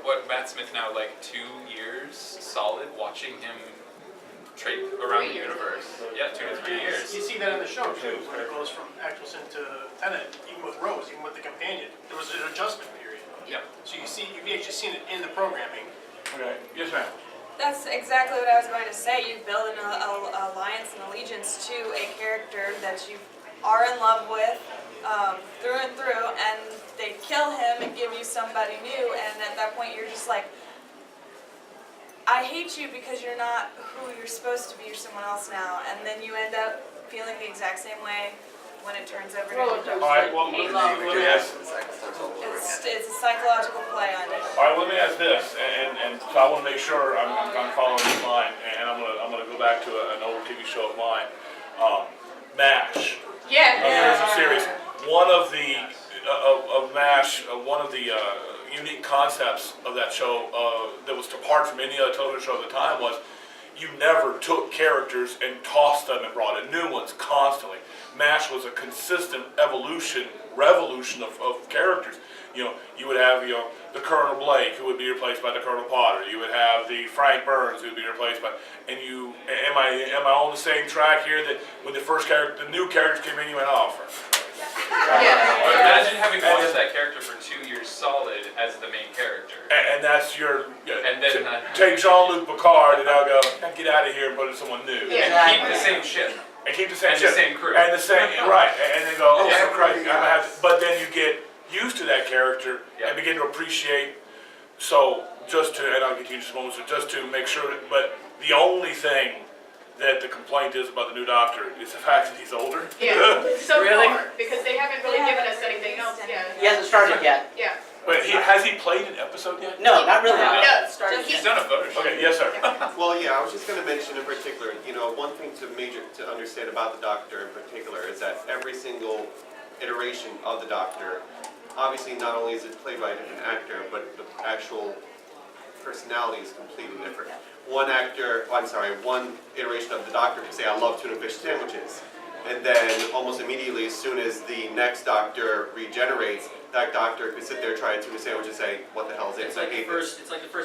what Matt Smith now, like 2 years solid watching him trape around the universe. Yeah, 2 to 3 years. You see that in the show too, when it goes from Eccleston to Tennant, even with Rose, even with the companion. There was an adjustment period. Yeah. So you've actually seen it in the programming. Okay, yes ma'am. That's exactly what I was going to say. You build an alliance and allegiance to a character that you are in love with through and through, and they kill him and give you somebody new, and at that point you're just like, I hate you because you're not who you're supposed to be, you're someone else now, and then you end up feeling the exact same way when it turns over to you. Alright, well, let me ask. It's a psychological play on it. Alright, let me ask this, and so I want to make sure I'm following this line, and I'm gonna go back to an old TV show of mine, MASH. Yeah. There's a series. One of the of MASH, one of the unique concepts of that show that was apart from any other television show at the time was you never took characters and tossed them and brought in new ones constantly. MASH was a consistent revolution of characters. You know, you would have, you know, the Colonel Blake, who would be replaced by the Colonel Potter. You would have the Frank Burns, who would be replaced by, and you, am I on the same track here that when the new characters came in, you went, oh, But imagine having watched that character for 2 years solid as the main character. And that's your, and then take Jean-Luc Picard and now go, get out of here and put in someone new. And keep the same ship. And keep the same and ship. the same crew. And the same, right, and then go, oh, so Christ, I'm gonna have to, but then you get used to that character and begin to appreciate, so just to, and I'll get to you in just a moment, so just to make sure, but the only thing that the complaint is about the new Doctor is the fact that he's older. Yeah, so Really? far, because they haven't really given us anything else yet. He hasn't started yet. Yeah. But has he played an episode yet? No, not really. He does start. He's done a photo shoot. Okay, yes sir. Well, yeah, I was just going to mention in particular, you know, one thing to understand about the Doctor in particular is that every single iteration of the Doctor, obviously not only is it played by a different actor, but the actual personality is completely different. One iteration of the Doctor could say, I love tuna fish sandwiches. And then almost immediately, as soon as the next Doctor regenerates, that Doctor could sit there, try a tuna sandwich and say, what the hell is it? It's like the first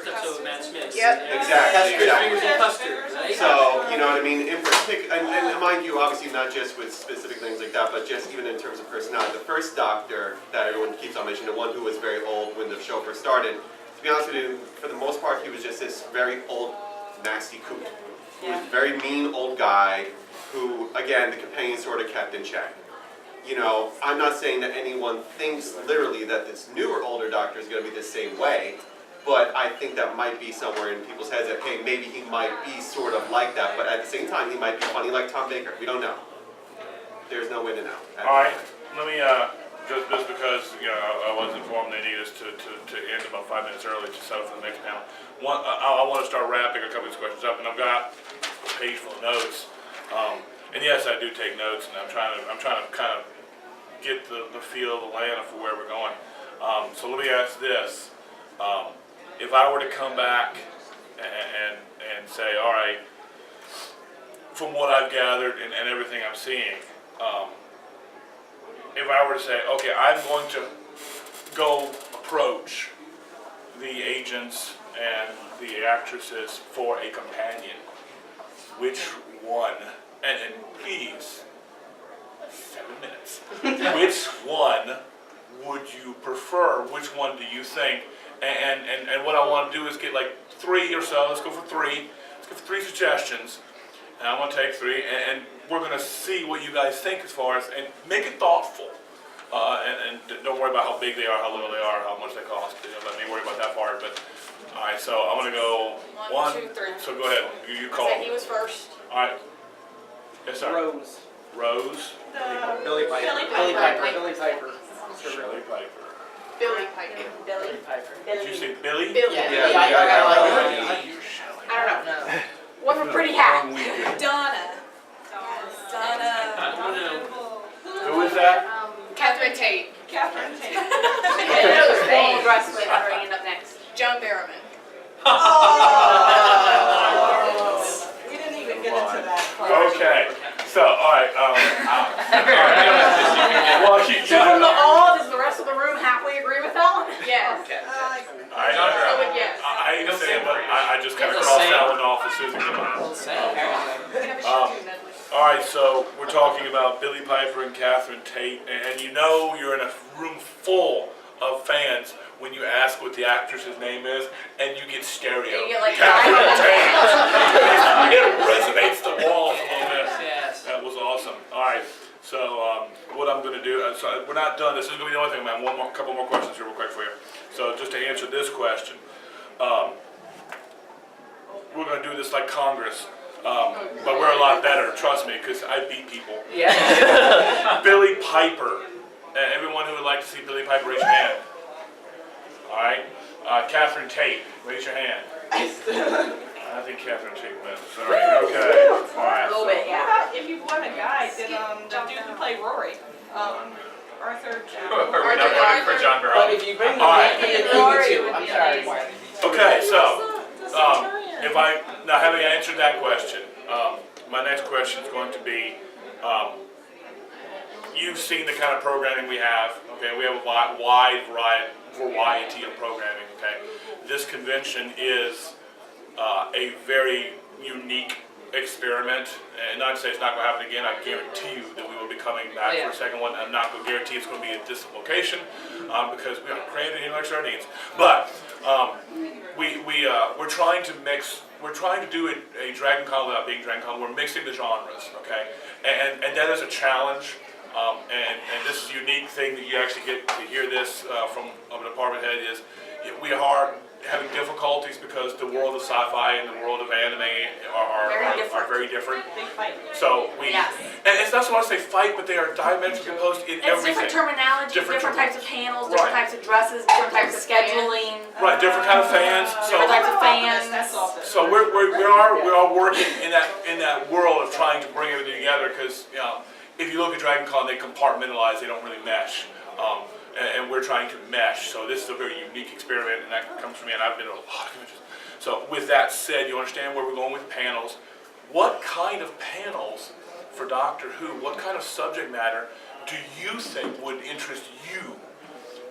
episode of Matt Smith. Yep. Exactly. Fingers and custard, right? So, you know what I mean, in particular, and mind you, obviously not just with specific things like that, but just even in terms of personality. The first Doctor that everyone keeps on mentioning, the one who was very old when the show first started, to be honest with you, for the most part, he was just this very old, nasty coot. He was a very mean old guy who, again, the companion sort of kept in check. You know, I'm not saying that anyone thinks literally that this newer, older Doctor is going to be the same way, but I think that might be somewhere in people's heads that, hey, maybe he might be sort of like that, but at the same time, he might be funny like Tom Baker. We don't know. There's no way to know. All right, let me, just because, you know, I was informed they need us to end about 5 minutes early to set up for the next panel. I want to start wrapping a couple of these questions up, and I've got a page full of notes. And yes, I do take notes, and I'm trying to kind of get the feel of the land for where we're going. So let me ask this: if I were to come back and say, all right, from what I've gathered and everything I'm seeing, if I were to say, okay, I'm going to go approach the agents and the actresses for a companion, which one? And please, 7 minutes. Which one would you prefer? Which one do you think? And what I want to do is get like 3 or so. Let's go for 3. Let's go for 3 suggestions. And I'm going to take 3, and we're going to see what you guys think as far as, and make it thoughtful. And don't worry about how big they are, how little they are, how much they cost. You know, let me worry about that part. But all right, so I'm going to go 1, 2, 3. So go ahead. You call. He was first. All right. Yes, sir. Rose. Rose. Billy Piper. Billy Piper. Billy Piper. Shirley Piper. Billy Piper. Billy. Did you say Billy? Billy. Yeah, I don't know. One with pretty hat. Dumb. Okay, so, all right, well, So from the all, does the rest of the room happily agree with that one? Yes. I hate to say it, but I just kind of crossed that one off as soon as it came out. All right, so we're talking about Billy Piper and Catherine Tate, and you know you're in a room full of fans when you ask what the actress's name is, and you get stereo. You get like Catherine Tate. It resonates the walls a little bit. Yes. That was awesome. All right, so what I'm going to do, so we're not done. This isn't going to be the only thing. I have a couple more questions here real quick for you. So just to answer this question, we're going to do this like Congress. But we're a lot better, trust me, because I beat people. Yeah. Billy Piper. Everyone who would like to see Billy Piper, raise your hand. All right. Catherine Tate, raise your hand. I think Catherine Tate wins. Sorry. Okay. All right. A little bit, yeah. How about if you won a guy, then the dude who played Rory, Arthur. Are we not voting for John Barrow? But if you bring the Yankee and Amy too, I'm sorry. Okay, so now having answered that question, my next question is going to be, you've seen the kind of programming we have. Okay, we have a wide variety of programming. Okay, this convention is a very unique experiment, and not to say it's not going to happen again. I guarantee you that we will be coming back for a second one. I'm not going to guarantee it's going to be at this location because we are crammed in like sardines. But we're trying to mix. We're trying to do a Dragon Con without being Dragon Con. We're mixing the genres, okay, and that is a challenge. And this is a unique thing that you actually get to hear this from a department head is we are having difficulties because the world of sci-fi and the world of anime are very different. So and it's not so much they fight, but they are diametrically opposed in everything. It's different terminology, different types of panels, different types of dresses, different types of scheduling. Right, different kind of fans. Different types of fans. So we are working in that world of trying to bring everything together because if you look at Dragon Con, they compartmentalize, they don't really mesh. And we're trying to mesh. So this is a very unique experiment, and that comes from me, and I've been to a lot of conventions. So with that said, you understand where we're going with panels. What kind of panels for Doctor Who, what kind of subject matter do you think would interest you?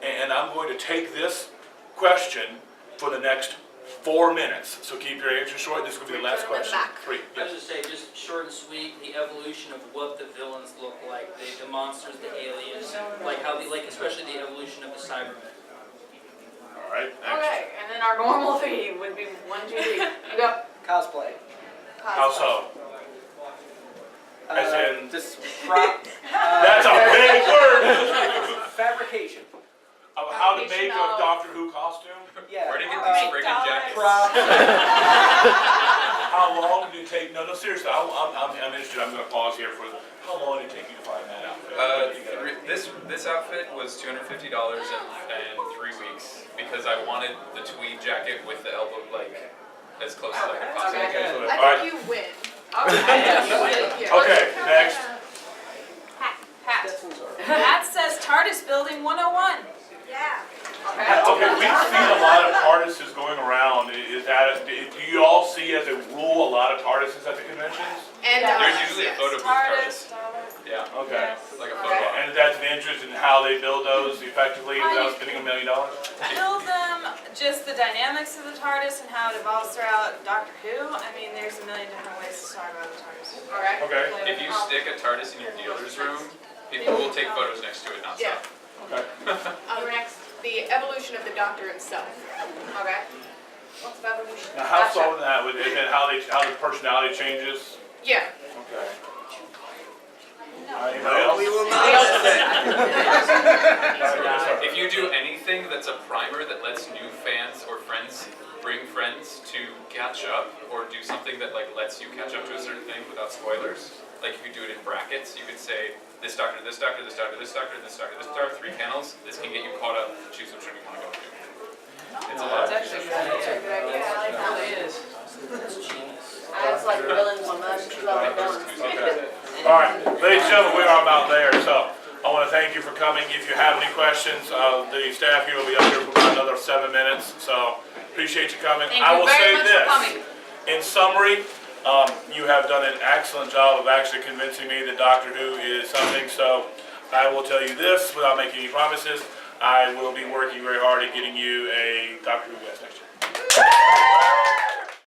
And I'm going to take this question for the next 4 minutes. So keep your answer short. This will be the last question. 3. I was just say, just short and sweet, the evolution of what the villains look like, the monsters, the aliens, like how especially the evolution of the Cybermen. All right. Next. Okay, and then our normal theme would be 1, 2, 3. You go. Cosplay. How so? As in just prop. That's a big word. Fabrication. Of how to make a Doctor Who costume? Yeah. Where to get these friggin' jackets? How long did it take? No, seriously. I'm interested. I'm going to pause here for. How long did it take you to find that outfit? This outfit was $250 and 3 weeks because I wanted the tweed jacket with the elbow as close as I could possibly get. I think you win. Okay, next. That says TARDIS Building 101. Yeah. Okay, we've seen a lot of TARDISes going around. Do you all see as a rule a lot of TARDISes at the conventions? And there's usually a photo booth TARDIS. Yeah. Okay. Like a photo op. And that's an interest in how they build those effectively without spending $1 million? Build them, just the dynamics of the TARDIS and how it evolves throughout Doctor Who. I mean, there's a million different ways to talk about the TARDIS. Alright. Okay. If you stick a TARDIS in your dealer's room, people will take photos next to it nonstop. Yeah. Okay. Next, the evolution of the Doctor himself. Okay. What's the evolution? Now, how so that? And then how the personality changes? Yeah. Okay. We will not. If you do anything that's a primer that lets new fans or friends bring friends to catch up, or do something that lets you catch up to a certain thing without spoilers, like if you do it in brackets, you could say this doctor, this doctor, this doctor, this doctor, this doctor, this doctor, 3 panels. This can get you caught up. Choose which one you want to go to. It's a lot. That's actually a good idea. I like that. It is. That's genius. It's like villains on us. Love villains. Okay. All right, ladies and gentlemen, we are about there. So I want to thank you for coming. If you have any questions, the staff here will be up here for about another 7 minutes. So appreciate you coming. Thank you very much for coming. In summary, You have done an excellent job of actually convincing me that Doctor Who is something, so I will tell you this without making any promises. I will be working very hard at getting you a Doctor Who guest next year.